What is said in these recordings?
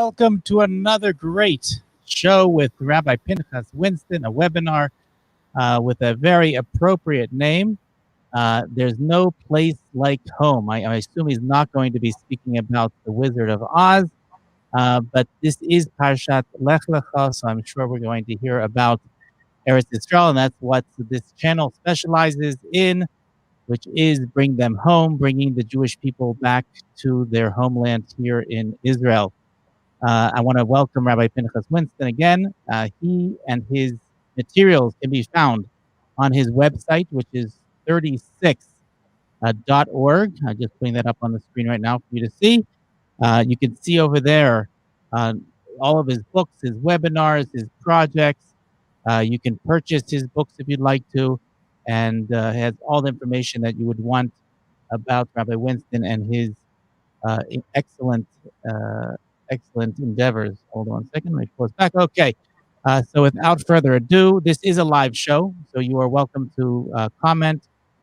Welcome to another great show with Rabbi Pinchas Winston, a webinar with a very appropriate name. There's no place like home. I assume he's not going to be speaking about the Wizard of Oz, but this is Parshat Lech Lecha, so I'm sure we're going to hear about Eretz Yisrael, and that's what this channel specializes in, which is bring them home, bringing the Jewish people back to their homeland here in Israel. I want to welcome Rabbi Pinchas Winston again. He and his materials can be found on his website, which is 36.org. I'm just putting that up on the screen right now for you to see. You can see over there all of his books, his webinars, his projects. You can purchase his books if you'd like to, and has all the information that you would want about Rabbi Winston and his excellent endeavors. Hold on a second, let me pause back. Okay, so without further ado, this is a live show, so you are welcome to comment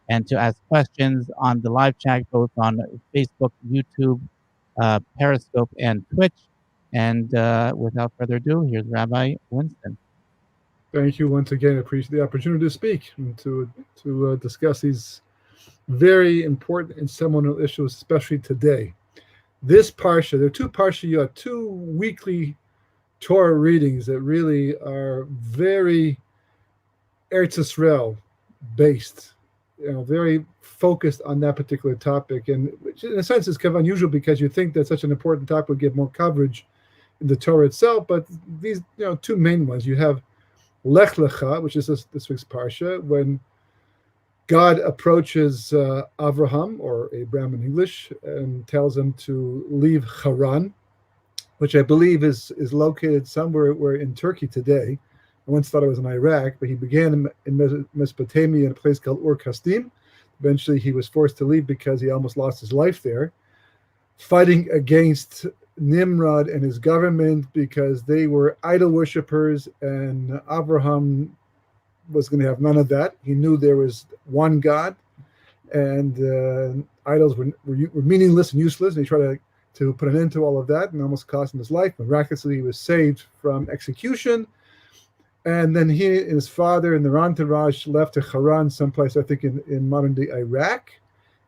and to ask questions on the live chat, both on Facebook, YouTube, Periscope, and Twitch. And without further ado, here's Rabbi Winston. Thank you once again. I appreciate the opportunity to speak and to discuss these very important and seminal issues, especially today. This parsha, there are two parsha, two weekly Torah readings that really are very Eretz Yisrael based, very focused on that particular topic, and which in a sense is kind of unusual because you think that such an important topic would get more coverage in the Torah itself. But these, two main ones. You have Lech Lecha, which is this week's parsha, when God approaches Avraham, or Abraham in English, and tells him to leave Haran, which I believe is located somewhere in Turkey today. I once thought it was in Iraq, but he began in Mesopotamia in a place called Ur Kasdim. Eventually, he was forced to leave because he almost lost his life there, fighting against Nimrod and his government because they were idol worshippers, and Avraham was going to have none of that. He knew there was one God, and idols were meaningless and useless, and he tried to put an end to all of that and almost cost him his life. Miraculously, he was saved from execution, and then he and his father and their entourage left to Haran, someplace I think in modern-day Iraq,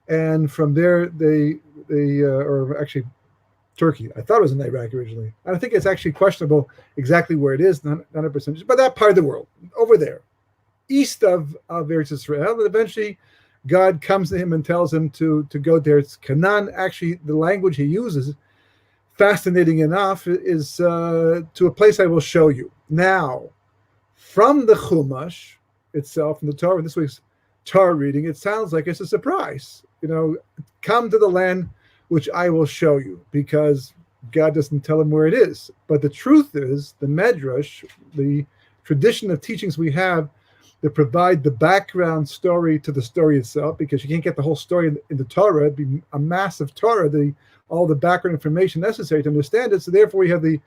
and from there they or actually Turkey. I thought it was in Iraq originally. I think it's actually questionable exactly where it is, 100%, but that part of the world, over there, east of Eretz Yisrael. And eventually God comes to him and tells him to go there. It's Canaan. Actually, the language he uses, fascinating enough, is to a place I will show you. Now, from the Chumash itself, in the Torah, this week's Torah reading, it sounds like it's a surprise. Come to the land which I will show you, because God doesn't tell him where it is. But the truth is, the Medrash, the tradition of teachings we have that provide the background story to the story itself, because you can't get the whole story in the Torah. It'd be a massive Torah, all the background information necessary to understand it. So therefore we have the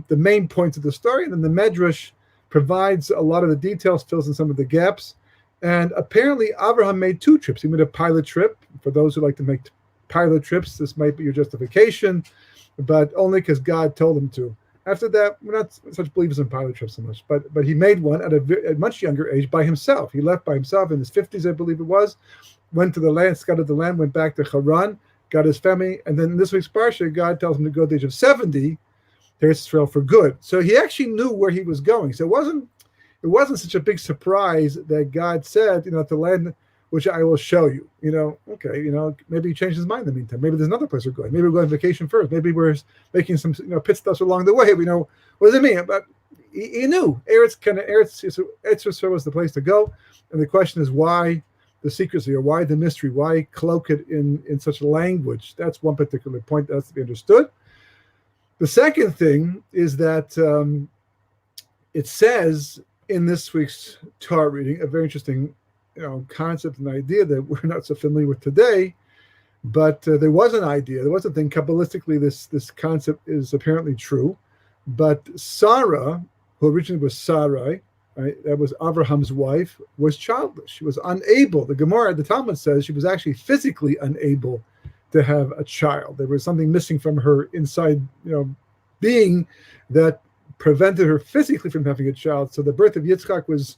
main points of the story, and then the Medrash provides a lot of the details, fills in some of the gaps. And apparently Abraham made two trips. He made a pilot trip. For those who like to make pilot trips, this might be your justification, but only because God told him to. After that, we're not such believers in pilot trips so much, but he made one at a much younger age by himself. He left by himself in his 50s, I believe it was, went to the land, scouted the land, went back to Haran, got his family, and then in this week's parsha, God tells him to go at the age of 70 to Israel for good. So he actually knew where he was going. So it wasn't such a big surprise that God said, the land which I will show you. Okay, maybe he changed his mind in the meantime. Maybe there's another place we're going. Maybe we're going on vacation first. Maybe we're making some pit stops along the way. What does it mean? But he knew Eretz Yisrael was the place to go. And the question is, why the secrecy, or why the mystery? Why cloak it in such a language? That's one particular point that has to be understood. The second thing is that it says in this week's Torah reading a very interesting concept and idea that we're not so familiar with today, but there was an idea, there was a thing. Kabbalistically, this concept is apparently true, but Sarah, who originally was Sarai, right, that was Abraham's wife, was childless. She was unable, the Gemara, the Talmud says, she was actually physically unable to have a child. There was something missing from her inside, being that prevented her physically from having a child. So the birth of Yitzchak was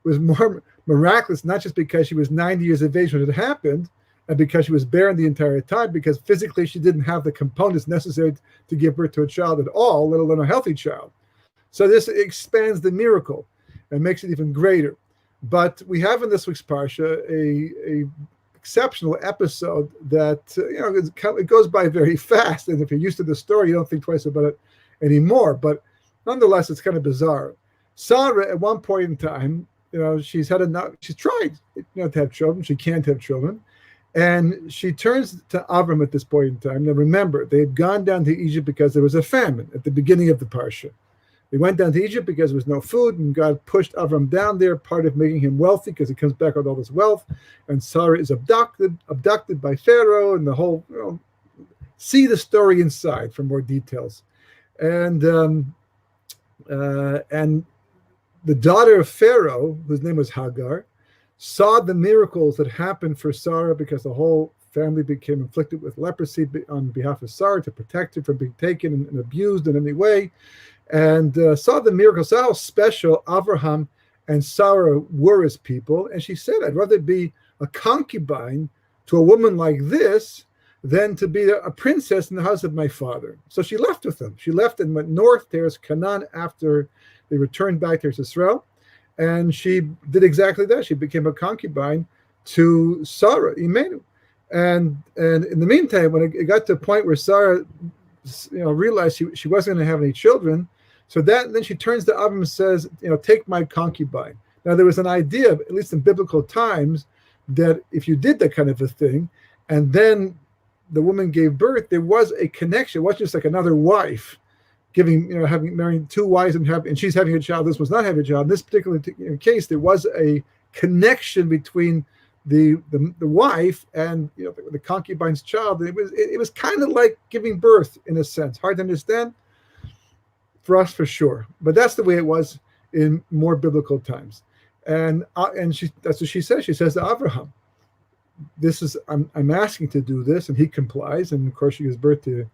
more miraculous, not just because she was 90 years of age when it happened, and because she was barren the entire time, because physically she didn't have the components necessary to give birth to a child at all, let alone a healthy child. So this expands the miracle and makes it even greater. But we have in this week's Parsha a exceptional episode that it goes by very fast, and if you're used to the story, you don't think twice about it anymore. But nonetheless, it's kind of bizarre. Sarah, at one point in time, she's had enough. She's tried, to have children. She can't have children, and she turns to Avram at this point in time. Now, remember, they had gone down to Egypt because there was a famine at the beginning of the parsha. They went down to Egypt because there was no food, and God pushed Avram down there, part of making him wealthy because he comes back with all this wealth. And Sarah is abducted by Pharaoh, and the whole, see the story inside for more details. And the daughter of Pharaoh, whose name was Hagar, saw the miracles that happened for Sarah because the whole family became inflicted with leprosy on behalf of Sarah to protect her from being taken and abused in any way. And saw the miracles, saw how special Abraham and Sarah were as people. And she said, I'd rather be a concubine to a woman like this than to be a princess in the house of my father. So she left with them. She left and went north to Canaan after they returned back to Israel. And she did exactly that. She became a concubine to Sarah, Imenu. And in the meantime, when it got to a point where Sarah realized she wasn't going to have any children, so then she turns to Abram and says, take my concubine. Now, there was an idea, at least in biblical times, that if you did that kind of a thing, and then the woman gave birth, there was a connection. It wasn't just like another wife having married two wives and she's having a child. This was not having a child. In this particular case, there was a connection between the wife and the concubine's child. It was kind of like giving birth in a sense. Hard to understand for us, for sure, but that's the way it was in more biblical times. And that's what she says. She says to Abraham, I'm asking to do this, and he complies. And of course, she gives birth to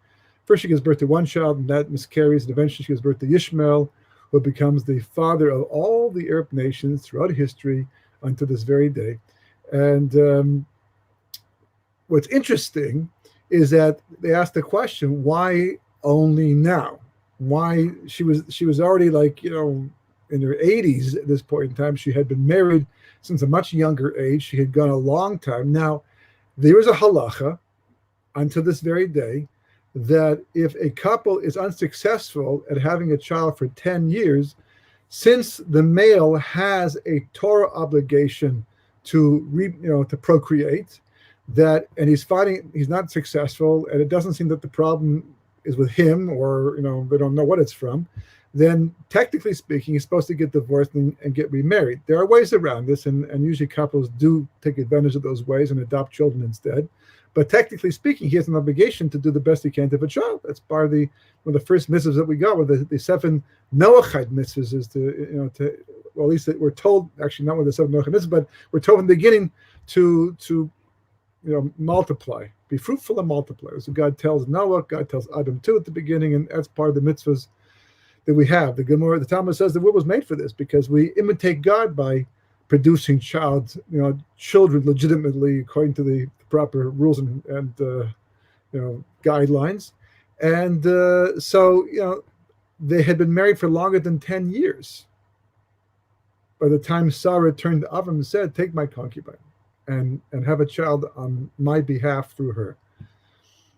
one child, and that miscarries, and eventually she gives birth to Ishmael, who becomes the father of all the Arab nations throughout history until this very day. And what's interesting is that they asked the question, why only now? Why she was already in her 80s at this point in time. She had been married since a much younger age. She had gone a long time. Now, there is a halacha until this very day that if a couple is unsuccessful at having a child for 10 years, since the male has a Torah obligation to procreate, and he's not successful, and it doesn't seem that the problem is with him, or they don't know what it's from, then technically speaking, he's supposed to get divorced and get remarried. There are ways around this, and usually couples do take advantage of those ways and adopt children instead. But technically speaking, he has an obligation to do the best he can to have a child. That's part of one of the first mitzvahs that we got, with the 7 Noachide mitzvahs, is well, at least we're told, actually not with the 7 Noachide mitzvahs, but we're told in the beginning to multiply, be fruitful and multiply. So God tells Noah, God tells Adam too at the beginning, and that's part of the mitzvahs that we have. The Gemara, the Talmud says the world was made for this, because we imitate God by producing children legitimately according to the proper rules and guidelines. And so they had been married for longer than 10 years. By the time Sarah turned to Avram and said, take my concubine and have a child on my behalf through her.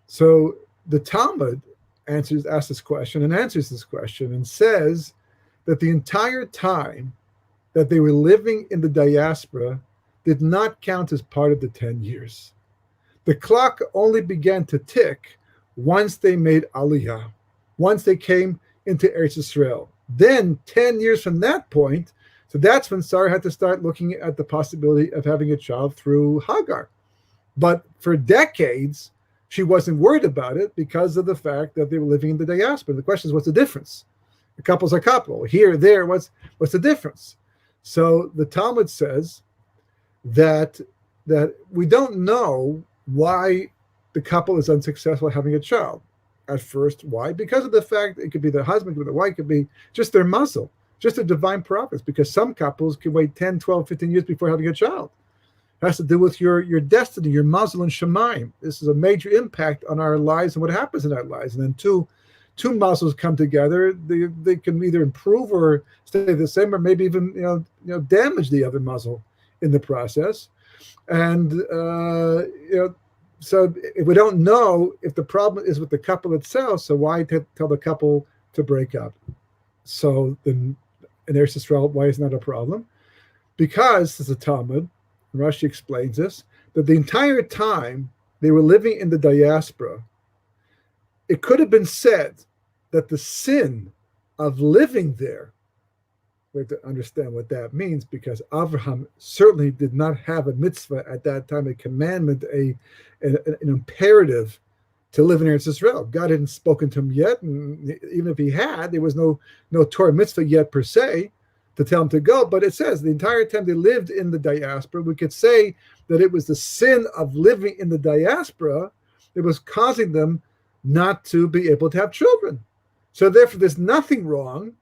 So the Talmud asks this question and answers this question and says that the entire time that they were living in the diaspora did not count as part of the 10 years. The clock only began to tick once they made Aliyah, once they came into Eretz Yisrael. Then 10 years from that point, so that's when Sarah had to start looking at the possibility of having a child through Hagar. But for decades, she wasn't worried about it because of the fact that they were living in the diaspora. The question is, what's the difference? A couple's a couple. Here, there, what's the difference? So the Talmud says that we don't know why the couple is unsuccessful at having a child. at first. Why? Because of the fact it could be the husband, it could be the wife, it could be just their muzzle, just a divine providence, because some couples can wait 10, 12, 15 years before having a child. It has to do with your destiny, your muzzle and Shemaim. This is a major impact on our lives and what happens in our lives. And then two muzzles come together, they can either improve or stay the same, or maybe even damage the other muzzle in the process. And so if we don't know if the problem is with the couple itself, so why tell the couple to break up? So then in Eretz Yisrael, why is not a problem? Because, as the Talmud, Rashi explains this, that the entire time they were living in the diaspora, it could have been said that the sin of living there, we have to understand what that means, because Avraham certainly did not have a mitzvah at that time, a commandment, an imperative to live in Eretz Yisrael. God hadn't spoken to him yet, and even if he had, there was no Torah mitzvah yet per se to tell him to go. But it says the entire time they lived in the diaspora, we could say that it was the sin of living in the diaspora that was causing them not to be able to have children. So therefore, there's nothing wrong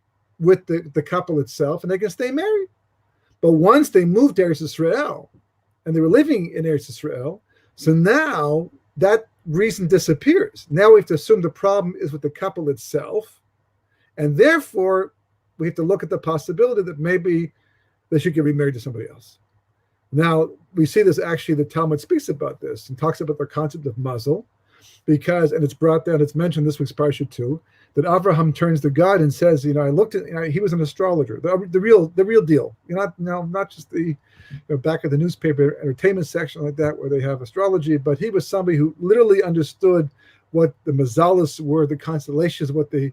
with the couple itself, and they can stay married. But once they moved to Eretz Yisrael, and they were living in Eretz Yisrael, so now that reason disappears. Now we have to assume the problem is with the couple itself, and therefore we have to look at the possibility that maybe they should get remarried to somebody else. Now we see this, actually the Talmud speaks about this and talks about the concept of muzzle, because, and it's brought down, it's mentioned this week's parsha too, that Avraham turns to God and says, I looked at, he was an astrologer, the real deal, not just the back of the newspaper entertainment section like that where they have astrology, but he was somebody who literally understood what the mazalas were, the constellations, what they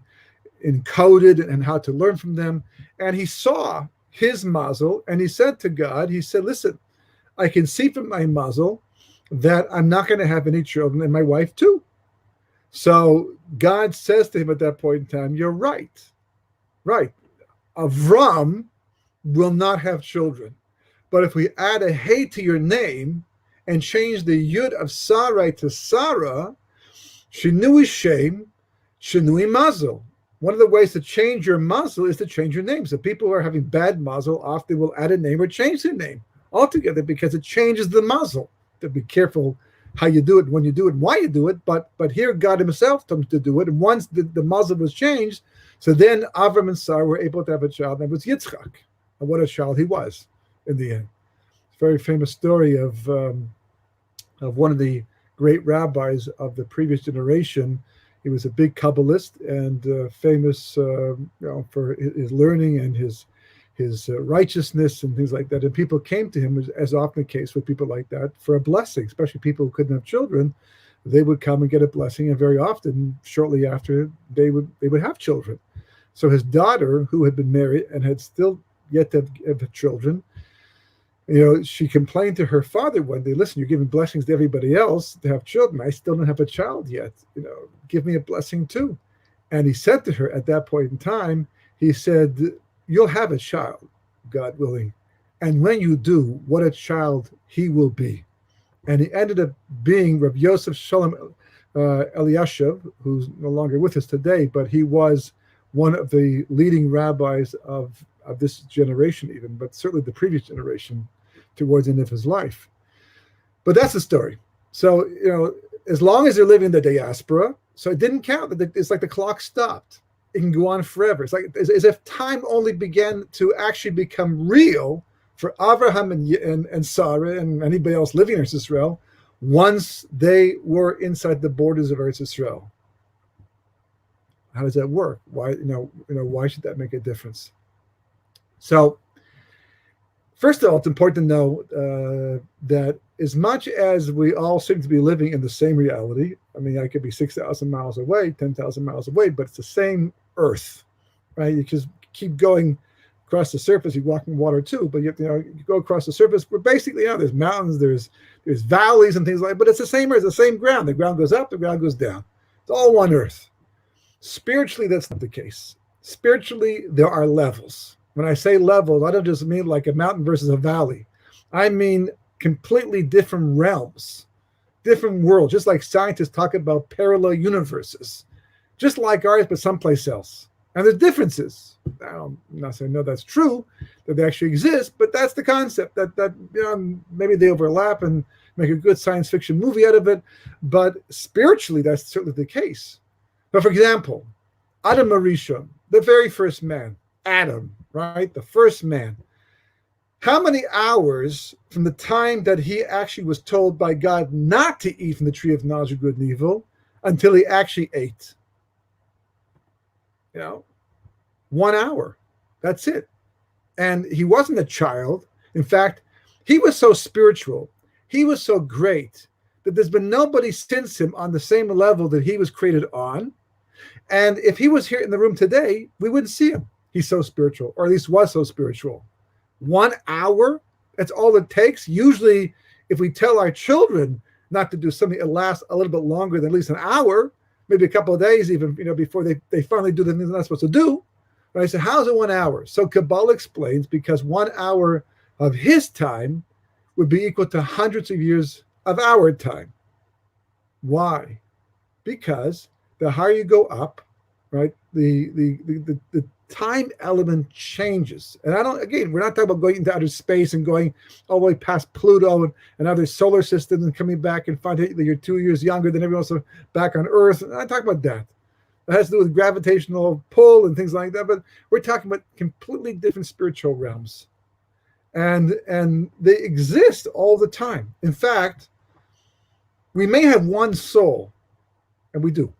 encoded and how to learn from them. And he saw his mazel, and he said to God, he said, listen, I can see from my mazel that I'm not going to have any children, and my wife too. So God says to him at that point in time, you're right. Avram will not have children. But if we add a hey to your name and change the yud of Sarai to Sarah, shinui shem, shinui mazel. One of the ways to change your mazel is to change your name. So people who are having bad mazel often will add a name or change their name altogether because it changes the mazel. To be careful how you do it, when you do it, why you do it. But here God himself told him to do it. And once the mazel was changed, so then Avram and Sarah were able to have a child, and it was Yitzchak. And what a child he was in the end. It's a very famous story of one of the great rabbis of the previous generation. He was a big Kabbalist and famous for his learning and his righteousness and things like that. And people came to him, as often the case with people like that, for a blessing, especially people who couldn't have children. They would come and get a blessing, and very often, shortly after, they would have children. So his daughter, who had been married and had still yet to have children, she complained to her father one day, listen, you're giving blessings to everybody else to have children. I still don't have a child yet. Give me a blessing too. And he said to her at that point in time, he said, you'll have a child, God willing. And when you do, what a child he will be. And he ended up being Rabbi Yosef Shalom Eliashiv, who's no longer with us today, but he was one of the leading rabbis of this generation even, but certainly the previous generation towards the end of his life. But that's the story. So, as long as they're living in the diaspora, so it didn't count. It's like the clock stopped. It can go on forever. It's like as if time only began to actually become real for Avraham and Sarah and anybody else living in Eretz Yisrael once they were inside the borders of Eretz Yisrael. How does that work? Why, why should that make a difference? So, first of all, it's important to know that as much as we all seem to be living in the same reality, I mean, I could be 6,000 miles away, 10,000 miles away, but it's the same earth, right? You just keep going across the surface. You walk in water too, but you go across the surface. We're basically, there's mountains, there's valleys and things like that, but it's the same earth, the same ground. The ground goes up, the ground goes down. It's all one earth. Spiritually, that's not the case. Spiritually, there are levels. When I say levels, I don't just mean like a mountain versus a valley. I mean completely different realms, different worlds, just like scientists talk about parallel universes. just like ours, but someplace else. And there's differences. I'm not saying no, that's true, that they actually exist, but that's the concept that maybe they overlap and make a good science fiction movie out of it. But spiritually, that's certainly the case. But for example, Adam Arishon, the very first man, Adam, right? The first man. How many hours from the time that he actually was told by God not to eat from the tree of knowledge of good and evil until he actually ate? 1 hour. That's it. And he wasn't a child. In fact, he was so spiritual. He was so great that there's been nobody since him on the same level that he was created on. And if he was here in the room today, we wouldn't see him. He's so spiritual, or at least was so spiritual. 1 hour, that's all it takes. Usually, if we tell our children not to do something that lasts a little bit longer than at least an hour, maybe a couple of days even, before they finally do the things they're not supposed to do. Right? So how's it 1 hour? So Kabbalah explains because 1 hour of his time would be equal to hundreds of years of our time. Why? Because the higher you go up, right, the time element changes. And we're not talking about going into outer space and going all the way past Pluto and other solar systems and coming back and find out that you're 2 years younger than everyone else back on Earth. I'm not talking about that. That has to do with gravitational pull and things like that. But we're talking about completely different spiritual realms. And they exist all the time. In fact, we may have one soul, and we do.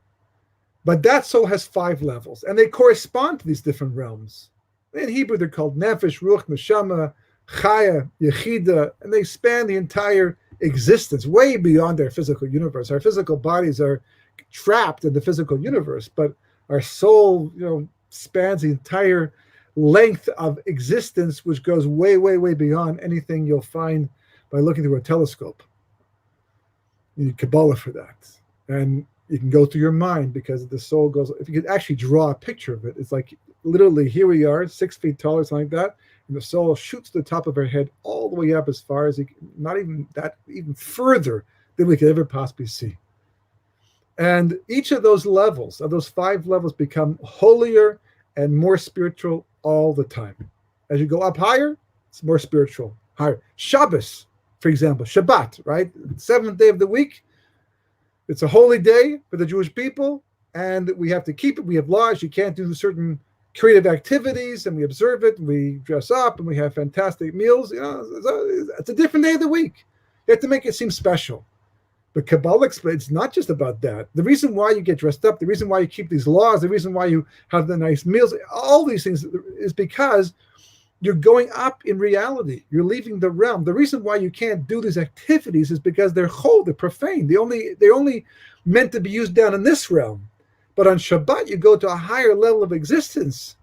But that soul has 5 levels, and they correspond to these different realms. In Hebrew, they're called Nefesh, Ruach, Neshama, Chaya, Yechida, and they span the entire existence, way beyond our physical universe. Our physical bodies are trapped in the physical universe, but our soul, spans the entire length of existence, which goes way, way, way beyond anything you'll find by looking through a telescope. You need Kabbalah for that. And you can go through your mind because the soul goes, if you could actually draw a picture of it, it's like literally here we are, 6 feet tall or something like that, and the soul shoots to the top of our head all the way up as far as not even that, even further than we could ever possibly see. And each of those levels, of those 5 levels, become holier and more spiritual all the time. As you go up higher, it's more spiritual, higher. Shabbos, for example, Shabbat, right? 7th day of the week. It's a holy day for the Jewish people, and we have to keep it. We have laws. You can't do certain creative activities, and we observe it. And we dress up, and we have fantastic meals. It's a different day of the week. You have to make it seem special. But Kabbalah explains it's not just about that. The reason why you get dressed up, the reason why you keep these laws, the reason why you have the nice meals, all these things is because you're going up in reality. You're leaving the realm. The reason why you can't do these activities is because they're they're profane. They're only meant to be used down in this realm. But on Shabbat, you go to a higher level of existence.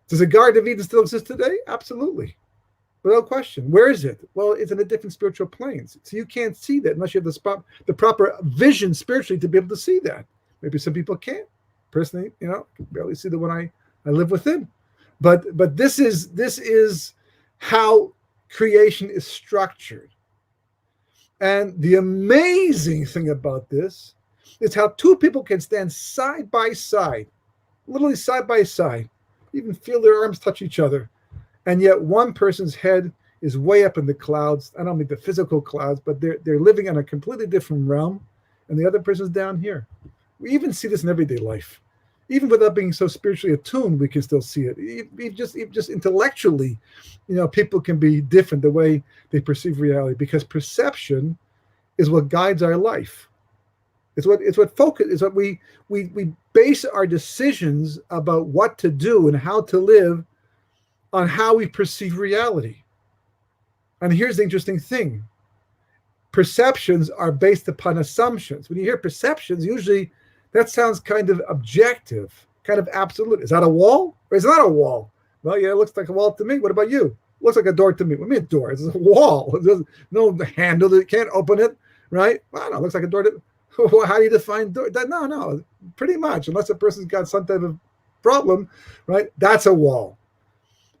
Does the Garden of Eden still exist today? Absolutely. Without question. Where is it? Well, it's in a different spiritual planes. So you can't see that unless you have the proper vision spiritually to be able to see that. Maybe some people can't. Personally, I can barely see the one I live within. But this is how creation is structured. And the amazing thing about this is how 2 people can stand side by side, literally side by side, even feel their arms touch each other. And yet one person's head is way up in the clouds. I don't mean the physical clouds, but they're living in a completely different realm. And the other person's down here. We even see this in everyday life. Even without being so spiritually attuned, we can still see it. Just intellectually, people can be different the way they perceive reality, because perception is what guides our life. It's what we base our decisions about what to do and how to live on how we perceive reality. And here's the interesting thing. Perceptions are based upon assumptions. When you hear perceptions, usually that sounds kind of objective, kind of absolute. Is that a wall or is it not a wall? Well, yeah, it looks like a wall to me. What about you? It looks like a door to me. What do you mean a door? It's a wall. There's no handle. You can't open it, right? Well, no, it looks like a door. How do you define door? No, pretty much. Unless a person's got some type of problem, right? That's a wall.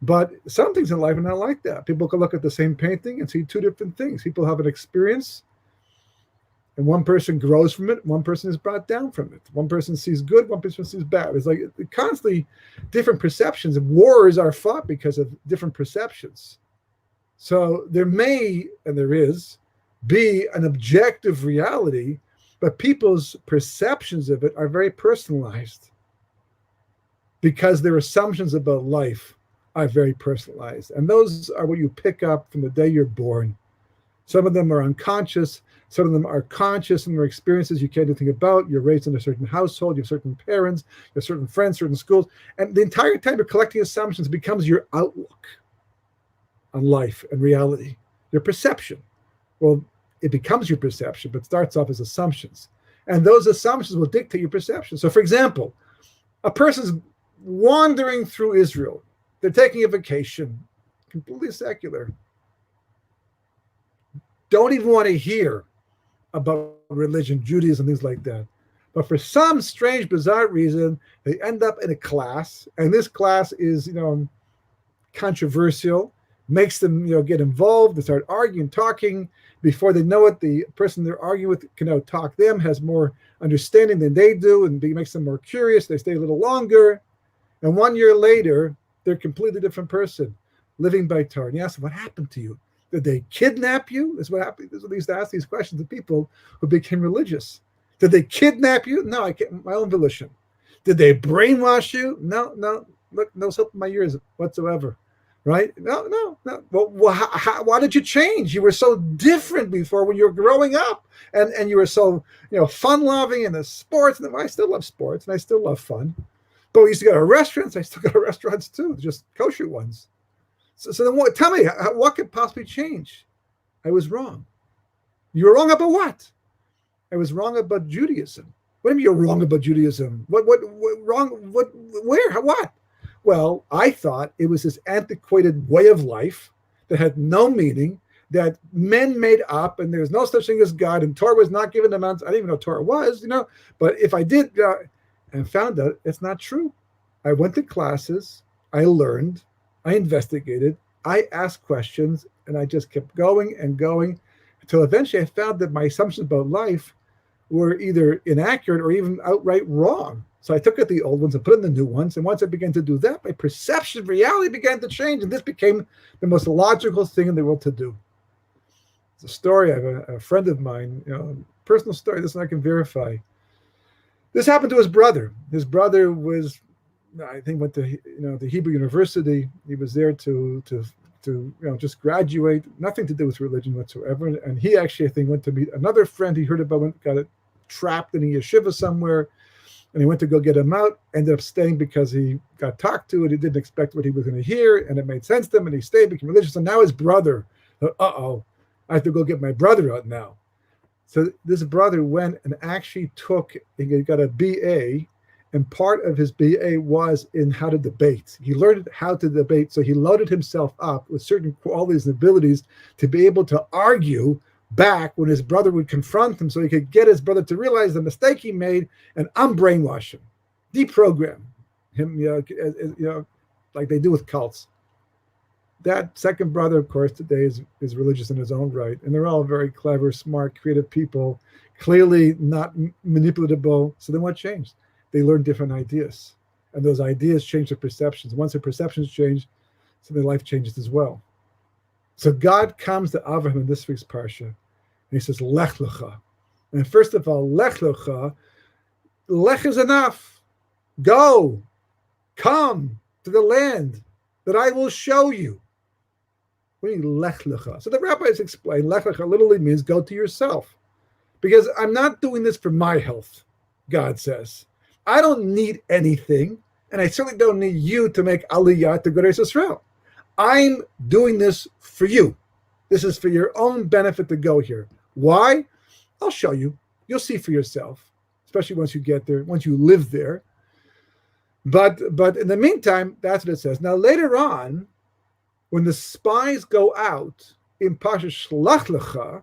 But some things in life are not like that. People can look at the same painting and see 2 different things. People have an experience And one person grows from it, one person is brought down from it. One person sees good, one person sees bad. It's like constantly different perceptions. Wars are fought because of different perceptions. So there may, and there is, be an objective reality, but people's perceptions of it are very personalized because their assumptions about life are very personalized. And those are what you pick up from the day you're born. Some of them are unconscious. Some of them are conscious in their experiences you can't do anything about. You're raised in a certain household. You have certain parents. You have certain friends, certain schools. And the entire time you're collecting assumptions becomes your outlook on life and reality, your perception. Well, it becomes your perception, but starts off as assumptions. And those assumptions will dictate your perception. So, for example, a person's wandering through Israel. They're taking a vacation, completely secular. Don't even want to hear about religion, Judaism, things like that. But for some strange, bizarre reason, they end up in a class, and this class is, controversial, makes them, get involved. They start arguing, talking. Before they know it, the person they're arguing with can out-talk them, has more understanding than they do, and makes them more curious. They stay a little longer. And 1 year later, they're a completely different person, living by Torah. And you ask them, what happened to you? Did they kidnap you? That's what happened. This is what they used to ask these questions to people who became religious. Did they kidnap you? No, I can't, my own volition. Did they brainwash you? No. Look, no soap in my ears whatsoever. Right? No. Well, why did you change? You were so different before when you were growing up, and you were so fun-loving and the sports. And I still love sports and I still love fun. But we used to go to restaurants. I still go to restaurants too, just kosher ones. So then tell me, what could possibly change? I was wrong. You were wrong about what? I was wrong about Judaism. What do you mean you're wrong about Judaism? What wrong? What? Where? What? Well, I thought it was this antiquated way of life that had no meaning, that men made up, and there's no such thing as God, and Torah was not given to man. I didn't even know Torah was, But if I did, and found out it's not true. I went to classes. I learned. I investigated, I asked questions, and I just kept going and going until eventually I found that my assumptions about life were either inaccurate or even outright wrong. So I took out the old ones and put in the new ones. And once I began to do that, my perception of reality began to change. And this became the most logical thing in the world to do. It's a story. I have a friend of mine, personal story, this one I can verify. This happened to his brother. His brother was, I think, went to the Hebrew University. He was there to just graduate, nothing to do with religion whatsoever. And he actually, I think, went to meet another friend he heard about, got it trapped in a yeshiva somewhere, and he went to go get him out. Ended up staying because he got talked to, and he didn't expect what he was going to hear, and it made sense to him, and he stayed, became religious. And now his brother, I have to go get my brother out now. So this brother went and actually he got a BA. And part of his BA was in how to debate. He learned how to debate, so he loaded himself up with certain qualities and abilities to be able to argue back when his brother would confront him, so he could get his brother to realize the mistake he made and unbrainwash him, deprogram him, like they do with cults. That second brother, of course, today is religious in his own right, and they're all very clever, smart, creative people, clearly not manipulatable. So then what changed? They learn different ideas, and those ideas change their perceptions. Once their perceptions change, so their life changes as well. So God comes to Avraham in this week's parsha, and he says, Lech lecha. And first of all, Lech lecha, Lech is enough. Go, come to the land that I will show you. What do you mean, Lech lecha? So the rabbis explain, Lech lecha literally means go to yourself. Because I'm not doing this for my health, God says. I don't need anything, and I certainly don't need you to make aliyah to go to Israel. I'm doing this for you. This is for your own benefit to go here. Why? I'll show you. You'll see for yourself, especially once you get there, once you live there. But in the meantime, that's what it says. Now, later on, when the spies go out in Pasha Shlach Lecha,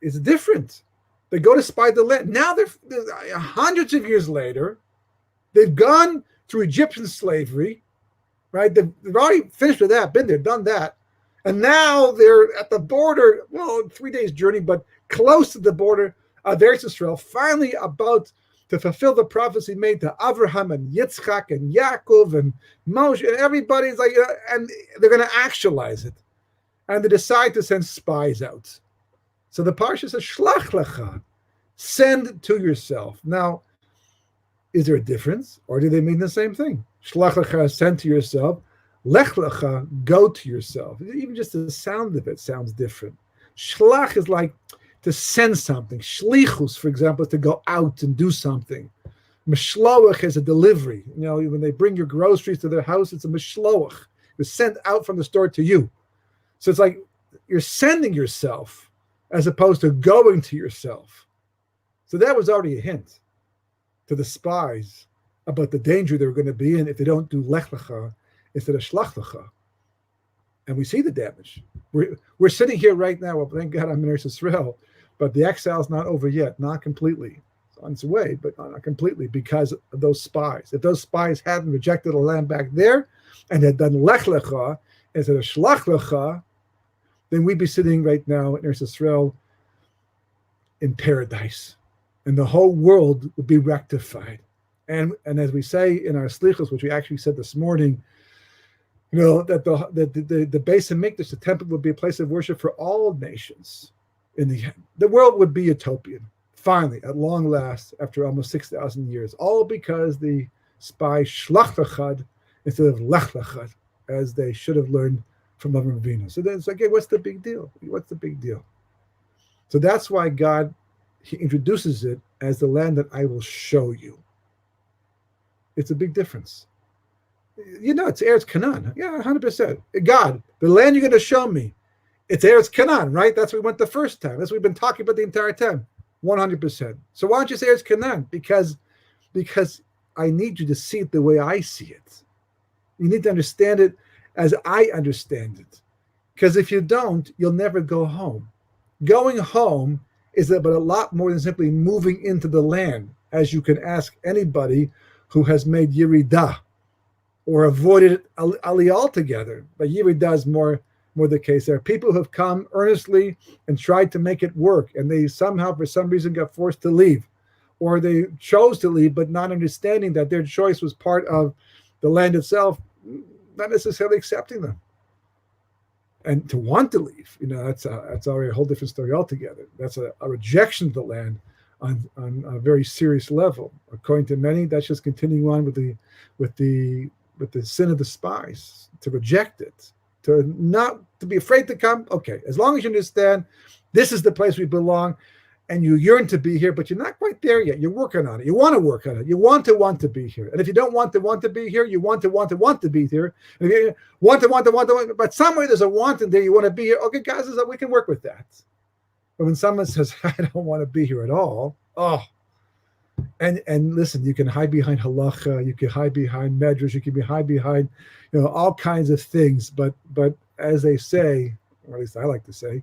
it's different. They go to spy the land. Now they're hundreds of years later. They've gone through Egyptian slavery, right? They've already finished with that, been there, done that. And now they're at the border, 3 days journey, but close to the border of Eretz Yisrael, finally about to fulfill the prophecy made to Abraham and Yitzchak and Yaakov and Moshe, and everybody's like, and they're going to actualize it. And they decide to send spies out. So the parsha says, Shlach lecha, send to yourself. Now, is there a difference, or do they mean the same thing? Shlach lecha, send to yourself. Lech lecha, go to yourself. Even just the sound of it sounds different. Shlach is like to send something. Shlichus, for example, is to go out and do something. Mishloach is a delivery. You know, when they bring your groceries to their house, it's a mishloach. It's sent out from the store to you. So it's like you're sending yourself as opposed to going to yourself. So that was already a hint to the spies about the danger they were going to be in if they don't do lech lecha instead of shlach lecha. And we see the damage. We're sitting here right now. Well, thank God I'm in Eretz Yisrael, but the exile is not over yet, not completely. It's on its way, but not completely because of those spies. If those spies hadn't rejected the land back there and had done lech lecha instead of shlach lecha, then we'd be sitting right now in Eretz Yisrael in paradise, and the whole world would be rectified. And as we say in our slichos, which we actually said this morning, you know, that the base of Mikdash, the temple, would be a place of worship for all nations. In the end, the world would be utopian. Finally, at long last, after almost 6,000 years, all because the spies shlach lechad instead of lech lechad, as they should have learned from Avraham Avinu. So then it's like, okay, what's the big deal? What's the big deal? So that's why God, he introduces it as the land that I will show you. It's a big difference. You know, it's Eretz Canaan. Yeah, 100%. God, the land you're going to show me, it's Eretz Canaan, right? That's where we went the first time. That's what we've been talking about the entire time. 100%. So why don't you say Eretz Canaan? Because I need you to see it the way I see it. You need to understand it as I understand it. Because if you don't, you'll never go home. Going home is about a lot more than simply moving into the land, as you can ask anybody who has made Yeridah or avoided Aliyah altogether. But Yeridah is more the case. There are people who have come earnestly and tried to make it work, and they somehow, for some reason, got forced to leave. Or they chose to leave, but not understanding that their choice was part of the land itself, not necessarily accepting them. And to want to leave, you know, that's already a whole different story altogether. That's a rejection of the land on a very serious level. According to many, that's just continuing on with the sin of the spies, to reject it, to be afraid to come. Okay, as long as you understand this is the place we belong, and you yearn to be here, but you're not quite there yet. You're working on it. You want to work on it. You want to be here. And if you don't want to be here, you want to be here. And if you want to, but somewhere there's a want in there, you want to be here. Okay, guys, we can work with that. But when someone says, I don't want to be here at all, and listen, you can hide behind halacha, you can hide behind medrash, you can hide behind, you know, all kinds of things. But as they say, or at least I like to say,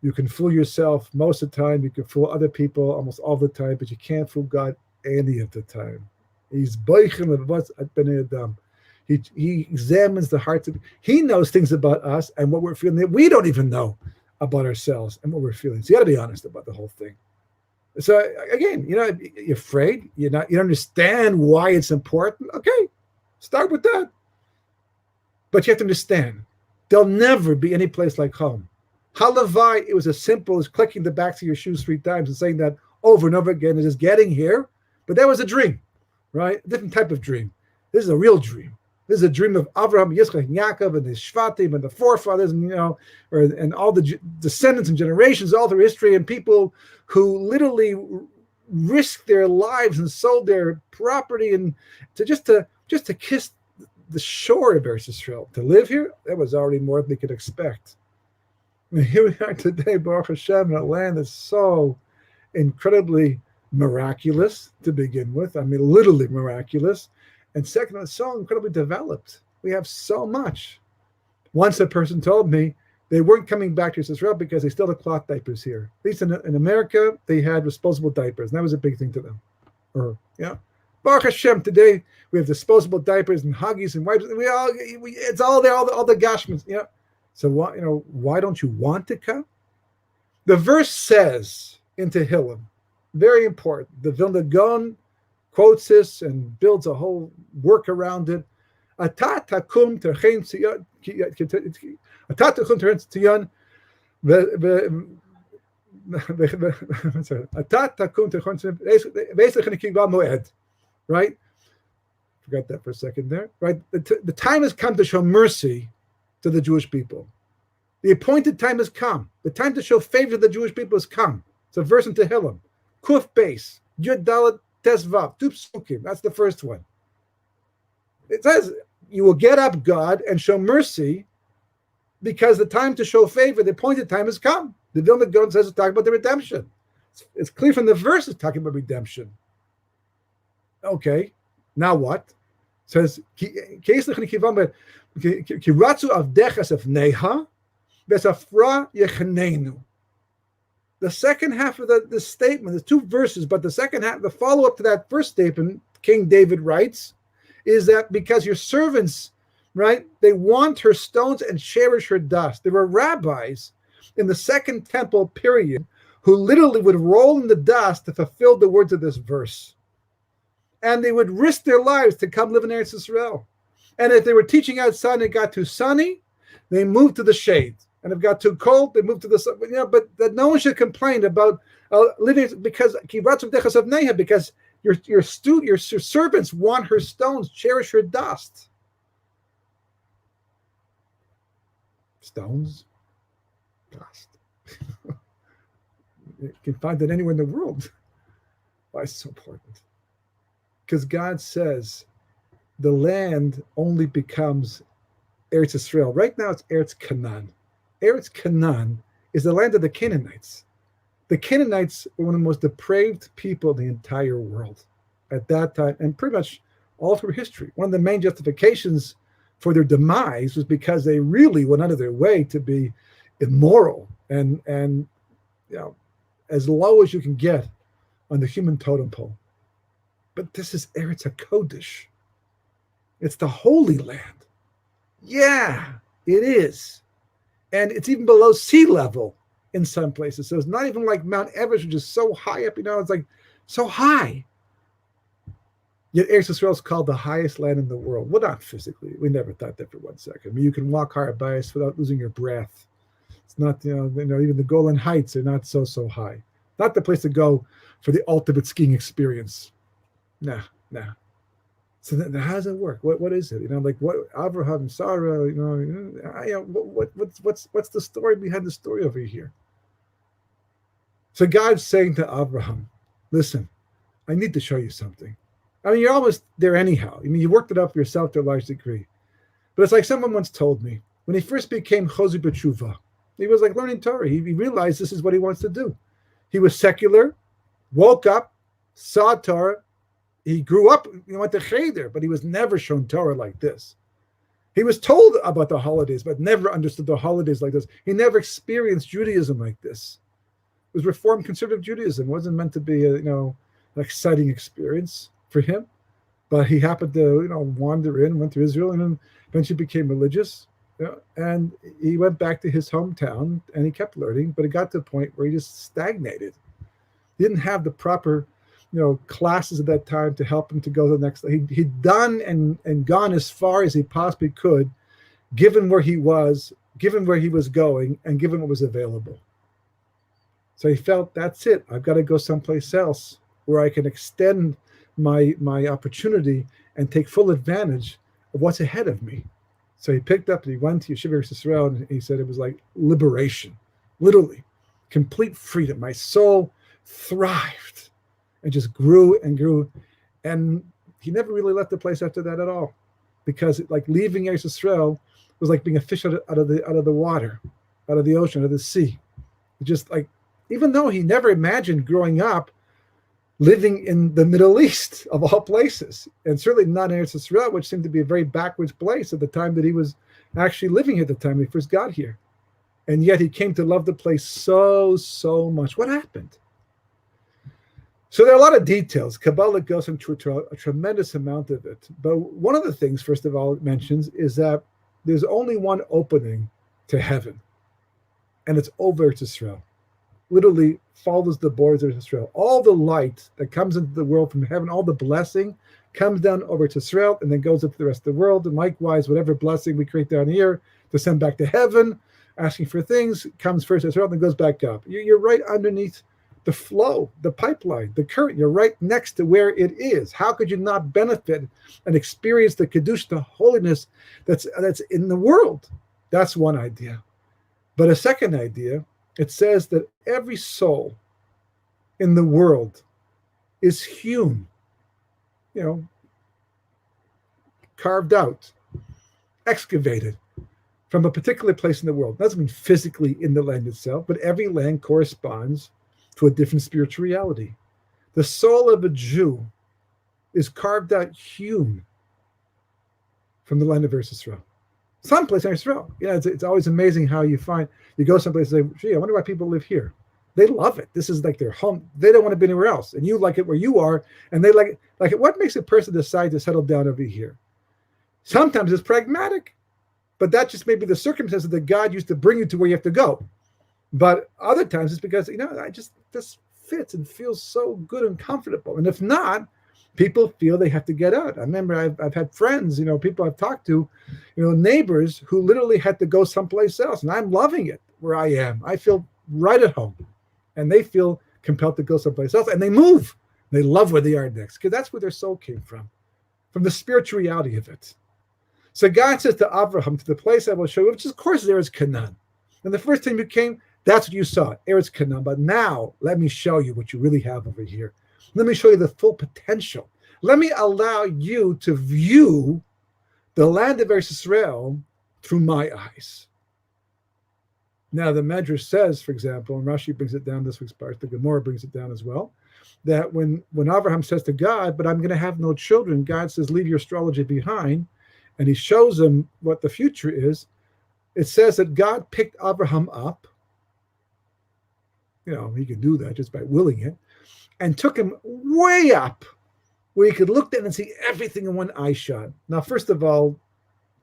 you can fool yourself most of the time. You can fool other people almost all the time, but you can't fool God any of the time. He's boichem of what's at bnei adam. He examines the hearts of. He knows things about us and what we're feeling that we don't even know about ourselves and what we're feeling. So you got to be honest about the whole thing. So again, you know, you're afraid. You don't understand why it's important. Okay, start with that. But you have to understand, there'll never be any place like home. Halavai, it was as simple as clicking the backs of your shoes 3 times and saying that over and over again. It is getting here, but that was a dream, right? A different type of dream. This is a real dream. This is a dream of Avraham, Yitzchak, and Yaakov, and his Shvatim, and the forefathers, and and all the descendants and generations all through history, and people who literally risked their lives and sold their property, and to just to kiss the shore of Eretz Yisrael, to live here. That was already more than they could expect. And here we are today, Baruch Hashem, in a land that's so incredibly miraculous to begin with. I mean, literally miraculous. And second, it's so incredibly developed. We have so much. Once a person told me they weren't coming back to Israel because they still had cloth diapers here. At least in America, they had disposable diapers, and that was a big thing to them. Baruch Hashem, today we have disposable diapers and Huggies and wipes. It's all there, all the gashmans. So why don't you want to come? The verse says in Tehillim, very important. The Vilna Gaon quotes this and builds a whole work around it. Ata takum terchen tzion, ata takum terchen tzion, ata takum terchen tzion, right? Forgot that for a second there, right? The time has come to show mercy to the Jewish people. The appointed time has come. The time to show favor to the Jewish people has come. It's a verse in Tehillim. Kuf Beis, Yud Dalet Tesvav, two psukim. That's the first one. It says, you will get up, God, and show mercy because the time to show favor, the appointed time has come. The Vilna Gaon says it's talking about the redemption. It's clear from the verse it's talking about redemption. Okay, now what? It says, Kiratzu avdechas of Neha, Besafra Yechanenu. The second half of the statement, there's two verses, but the second half, the follow-up to that first statement, King David writes, is that because your servants, right, they want her stones and cherish her dust. There were rabbis in the Second Temple period who literally would roll in the dust to fulfill the words of this verse. And they would risk their lives to come live in Eretz Yisrael. And if they were teaching outside and it got too sunny, they moved to the shade. And if it got too cold, they moved to the sun. You know, but that no one should complain about living because your servants want her stones, cherish her dust. Stones, dust. You can find it anywhere in the world. Why is it so important? Because God says the land only becomes Eretz Yisrael. Right now it's Eretz Canaan. Eretz Canaan is the land of the Canaanites. The Canaanites were one of the most depraved people in the entire world at that time, and pretty much all through history. One of the main justifications for their demise was because they really went out of their way to be immoral and you know, as low as you can get on the human totem pole. But this is Eretz HaKodesh. It's the Holy Land. Yeah, it is. And it's even below sea level in some places. So it's not even like Mount Everest, which is so high up, you know, it's like so high. Yet Eretz Yisrael is called the highest land in the world. Well, not physically. We never thought that for 1 second. I mean, you can walk Har Bayis without losing your breath. It's not, you know, even the Golan Heights are not so high. Not the place to go for the ultimate skiing experience. Nah. So then how does it work? What is it? You know, like what Abraham, Sarah, what's the story behind the story over here? So God's saying to Abraham, listen, I need to show you something. I mean, you're almost there anyhow. I mean, you worked it up yourself to a large degree. But it's like someone once told me, when he first became Chozi B'Tshuva, he was like learning Torah. He realized this is what he wants to do. He was secular, woke up, saw Torah. He grew up, he went to Cheder, but he was never shown Torah like this. He was told about the holidays, but never understood the holidays like this. He never experienced Judaism like this. It was Reformed conservative Judaism. It wasn't meant to be an exciting experience for him. But he happened to, wander in, went to Israel, and then eventually became religious. And he went back to his hometown, and he kept learning, but it got to a point where he just stagnated. He didn't have the proper classes at that time to help him to go to the next. He'd done and gone as far as he possibly could, given where he was, given where he was going, and given what was available. So he felt, that's it. I've got to go someplace else where I can extend my opportunity and take full advantage of what's ahead of me. So he picked up and he went to Yeshiva Eretz Yisrael, and he said it was like liberation, literally, complete freedom. My soul thrived. And just grew and grew. And he never really left the place after that at all. Because like leaving Eretz Yisrael was like being a fish out of the water, out of the ocean, out of the sea. It just like, even though he never imagined growing up living in the Middle East of all places, and certainly not in Eretz Yisrael, which seemed to be a very backwards place at the time that he was actually living here at the time he first got here. And yet he came to love the place so much. What happened? So there are a lot of details. Kabbalah goes into a tremendous amount of it. But one of the things, first of all, it mentions is that there's only one opening to heaven, and it's over to Israel. literally follows the borders of Israel. All the light that comes into the world from heaven, all the blessing comes down over to Israel and then goes up to the rest of the world. And likewise, whatever blessing we create down here to send back to heaven, asking for things, comes first to Israel and then goes back up. You're right underneath the flow, the pipeline, the current. You're right next to where it is. How could you not benefit and experience the Kiddush, the holiness that's in the world? That's one idea. But a second idea, it says that every soul in the world is hewn, carved out, excavated from a particular place in the world. It doesn't mean physically in the land itself, but every land corresponds to a different spiritual reality. The soul of a Jew is carved out, hewn from the land of Eretz Israel. Someplace in Israel. It's always amazing how you go someplace and say, gee, I wonder why people live here. They love it. This is like their home. They don't want to be anywhere else. And you like it where you are, and they like it. What makes a person decide to settle down over here? Sometimes it's pragmatic, but that just may be the circumstances that God used to bring you to where you have to go. But other times it's because, this fits and feels so good and comfortable. And if not, people feel they have to get out. I remember I've had friends, people I've talked to, neighbors who literally had to go someplace else. And I'm loving it where I am. I feel right at home. And they feel compelled to go someplace else. And they move. They love where they are next because that's where their soul came from the spiritual reality of it. So God says to Abraham, to the place I will show you, which of course there is Canaan. And the first time you came, that's what you saw, Eretz Canaan. But now let me show you what you really have over here. Let me show you the full potential. Let me allow you to view the land of Eretz Israel through my eyes. Now, the Medrash says, for example, and Rashi brings it down this week's part, the Gemara brings it down as well, that when Abraham says to God, but I'm going to have no children, God says, leave your astrology behind. And he shows him what the future is. It says that God picked Abraham up. He could do that just by willing it. And took him way up where he could look down and see everything in one eye shot. Now, first of all,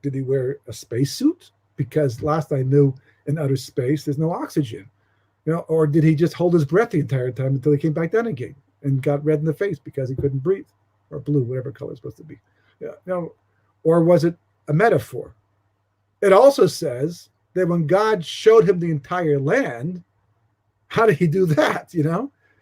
did he wear a spacesuit? Because last I knew, in outer space, there's no oxygen. Or did he just hold his breath the entire time until he came back down again and got red in the face because he couldn't breathe? Or blue, whatever color it's supposed to be. Or was it a metaphor? It also says that when God showed him the entire land, how did he do that?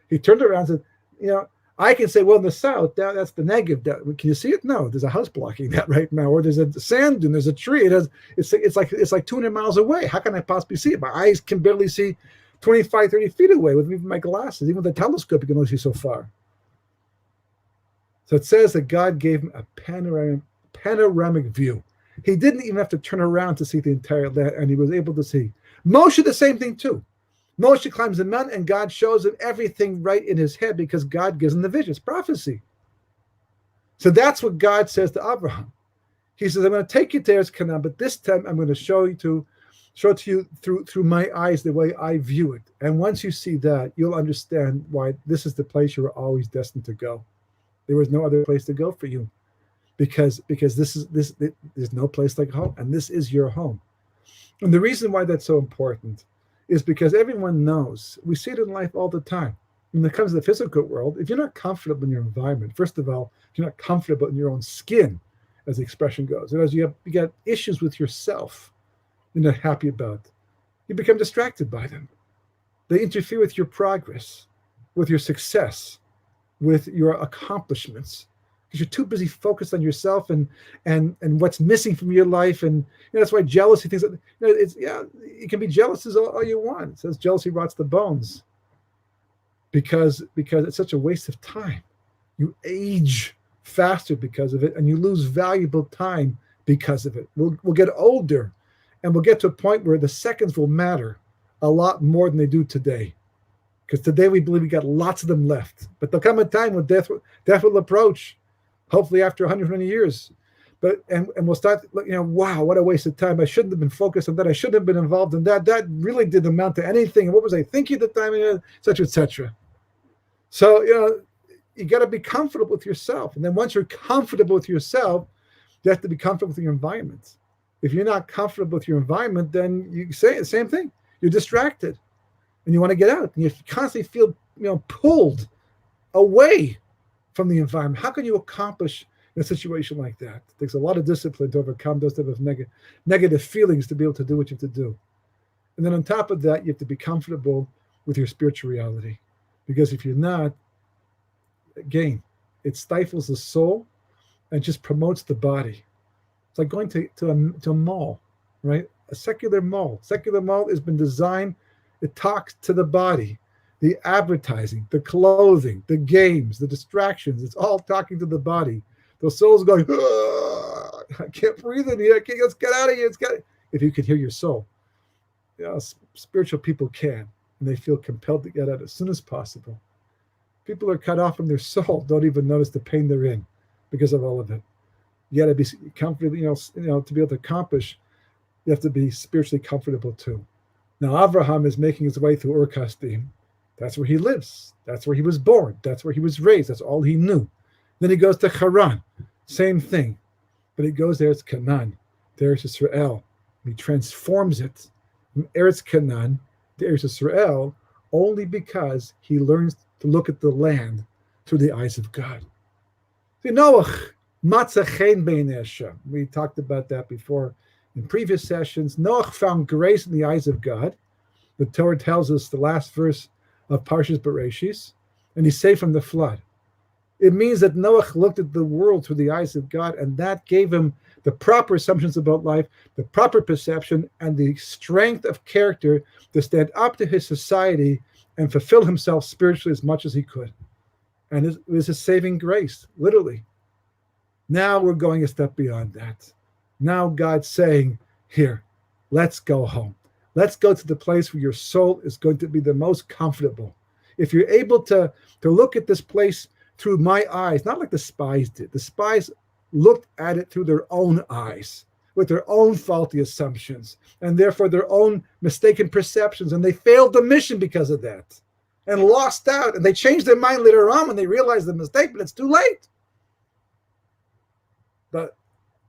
He turned around and said, I can say, well, in the south, that's the Negev. Can you see it? No, there's a house blocking that right now. Or there's a sand dune, there's a tree. It's like 200 miles away. How can I possibly see it? My eyes can barely see 25, 30 feet away with even my glasses. Even with the telescope, you can only see so far. So it says that God gave him a panoramic view. He didn't even have to turn around to see the entire land, and he was able to see. Moshe, the same thing too. Moshe climbs the mountain, and God shows him everything right in his head because God gives him the vision. It's prophecy. So that's what God says to Abraham. He says, I'm going to take you to Eretz Canaan, but this time I'm going to show it to you through my eyes, the way I view it. And once you see that, you'll understand why this is the place you were always destined to go. There was no other place to go for you. Because there's no place like home, and this is your home. And the reason why that's so important is because everyone knows, we see it in life all the time. When it comes to the physical world, if you're not comfortable in your environment, first of all, if you're not comfortable in your own skin, as the expression goes, and as you got issues with yourself you're not happy about, you become distracted by them. They interfere with your progress, with your success, with your accomplishments. Because you're too busy focused on yourself and what's missing from your life, and that's why jealousy things. You can be jealous as all you want. It says jealousy rots the bones. Because it's such a waste of time. You age faster because of it, and you lose valuable time because of it. We'll get older, and we'll get to a point where the seconds will matter a lot more than they do today. Because today we believe we got lots of them left, but there'll come a time when death will approach. Hopefully after 120 years, and we'll start, wow, what a waste of time. I shouldn't have been focused on that. I shouldn't have been involved in that. That really didn't amount to anything. And what was I thinking at the time, et cetera, et cetera. So, you got to be comfortable with yourself. And then once you're comfortable with yourself, you have to be comfortable with your environment. If you're not comfortable with your environment, then you say the same thing. You're distracted. and you want to get out, and you constantly feel pulled away from the environment. How can you accomplish in a situation like that? It takes a lot of discipline to overcome those type of negative feelings to be able to do what you have to do. And then on top of that, you have to be comfortable with your spiritual reality. Because if you're not, again, it stifles the soul and just promotes the body. It's like going to a mall, right? A secular mall. Secular mall has been designed, it talks to the body. The advertising, the clothing, the games, the distractions, it's all talking to the body. The soul's going, I can't breathe in here. Let's get out of here. If you could hear your soul. Spiritual people can, and they feel compelled to get out as soon as possible. People are cut off from their soul, don't even notice the pain they're in because of all of it. You got to be comfortable, to be able to accomplish, you have to be spiritually comfortable too. Now, Avraham is making his way through Ur-Kasdim. That's where he lives. That's where he was born. That's where he was raised. That's all he knew. Then he goes to Haran. Same thing. But he goes there, it's Canaan. There's Israel. He transforms it from Eretz Canaan to Eretz Israel only because he learns to look at the land through the eyes of God. See, Noach, matzah chen b'nei Hashem. We talked about that before in previous sessions. Noach found grace in the eyes of God. The Torah tells us the last verse of Parshas Bereshis, and he's saved from the flood. It means that Noach looked at the world through the eyes of God, and that gave him the proper assumptions about life, the proper perception, and the strength of character to stand up to his society and fulfill himself spiritually as much as he could. And it was a saving grace, literally. Now we're going a step beyond that. Now God's saying, here, let's go home. Let's go to the place where your soul is going to be the most comfortable. If you're able to look at this place through my eyes, not like the spies did. The spies looked at it through their own eyes, with their own faulty assumptions, and therefore their own mistaken perceptions, and they failed the mission because of that, and lost out, and they changed their mind later on when they realized the mistake, but it's too late. But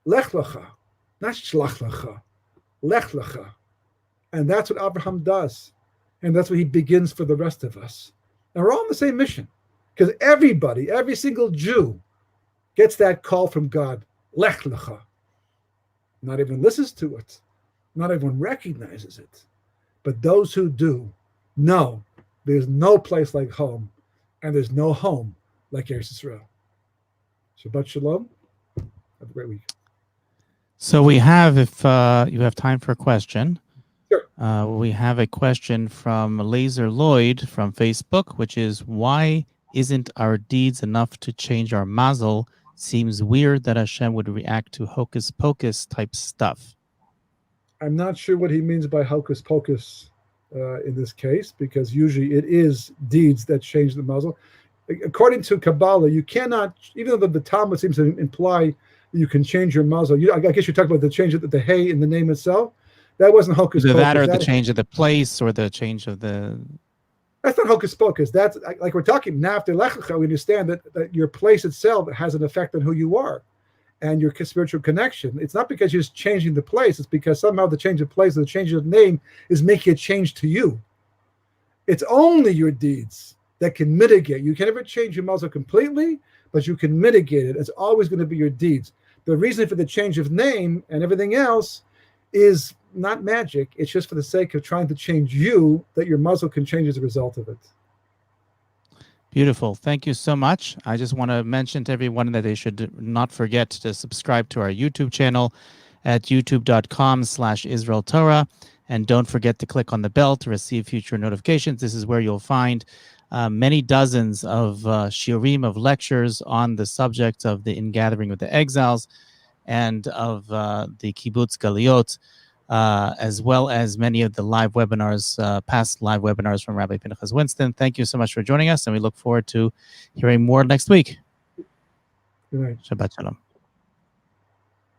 lech lecha, not shlach lecha, lech lecha. And that's what Abraham does. And that's what he begins for the rest of us. And we're all on the same mission. Because everybody, every single Jew gets that call from God, lech lecha. Not everyone listens to it. Not everyone recognizes it. But those who do know there's no place like home, and there's no home like Eretz Israel. Shabbat Shalom. Have a great week. So we have, if you have time for a question, Sure. We have a question from Laser Lloyd from Facebook, which is, why isn't our deeds enough to change our mazel? Seems weird that Hashem would react to hocus pocus type stuff. I'm not sure what he means by hocus pocus in this case, because usually it is deeds that change the mazel. According to Kabbalah, you cannot, even though the Talmud seems to imply you can change your mazel. I guess you're talking about the change of the hay in the name itself. That wasn't hocus pocus. That or the change of the place or the change of the... That's not hocus pocus. That's like we're talking now after Lech Lecha, we understand that your place itself has an effect on who you are and your spiritual connection. It's not because you're just changing the place. It's because somehow the change of place or the change of name is making a change to you. It's only your deeds that can mitigate. You can never change your mazel completely, but you can mitigate it. It's always going to be your deeds. The reason for the change of name and everything else is not magic. It's just for the sake of trying to change you, that your mazel can change as a result of it. Beautiful. Thank you so much. I just want to mention to everyone that they should not forget to subscribe to our YouTube channel at youtube.com/Israel Torah. And don't forget to click on the bell to receive future notifications. This is where you'll find many dozens of shiurim, of lectures on the subject of the ingathering of the exiles and of the kibbutz galiot, as well as many of the live webinars, past live webinars from Rabbi Pinchas Winston. Thank you so much for joining us, and we look forward to hearing more next week. Good night. Shabbat Shalom.